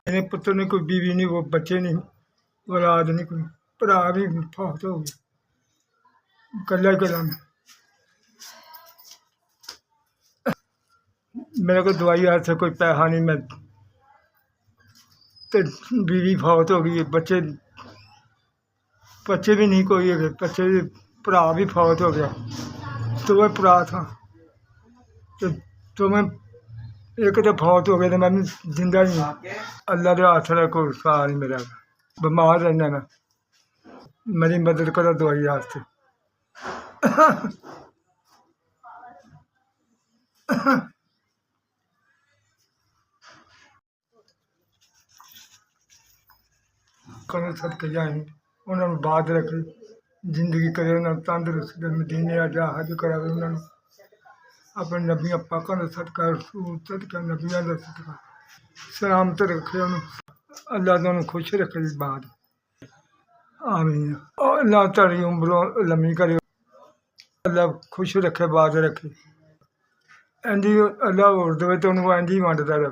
मेरे पुत्र ने कोई बीवी नहीं, वो बच्चे नहीं, औलाद नहीं, कोई भरा भी फौत हो गया, कल्ला कल्ला मैं। मेरे को दवाई हाथ से कोई पैसा नहीं, मैं तो बीवी फौत हो गई है, बच्चे बच्चे भी नहीं कोई है, बच्चे भी भरा भी फौत हो गया, तो वह भरा था तो मैं एक तो फौत हो गया तो मैं भी जिंदा नहीं। अल्लाह के हाथ में कोई सहारा नहीं मेरा, बीमार रहना मैं, मेरी मदद करो दवाई वास्ते। करो सदके जाए, उन्होंने बात रखे, जिंदगी करे, उन्होंने तंदुरुस्त मदीने जा हज करावे, उन्होंने अपने नबियाँ पाकों का सदका, रसूल सदका, नबियाँ का सदका सलामत रखे, उन्होंने अल्लाह तो उन्होंने खुश रखे बात। आमीन। और अल्लाह तारी उम्रों लम्मी करे, अल्लाह खुश रखे, बात रखे, इंजी अल्लाह होर देवे तो उन्होंने इंजी वंडदा रहे।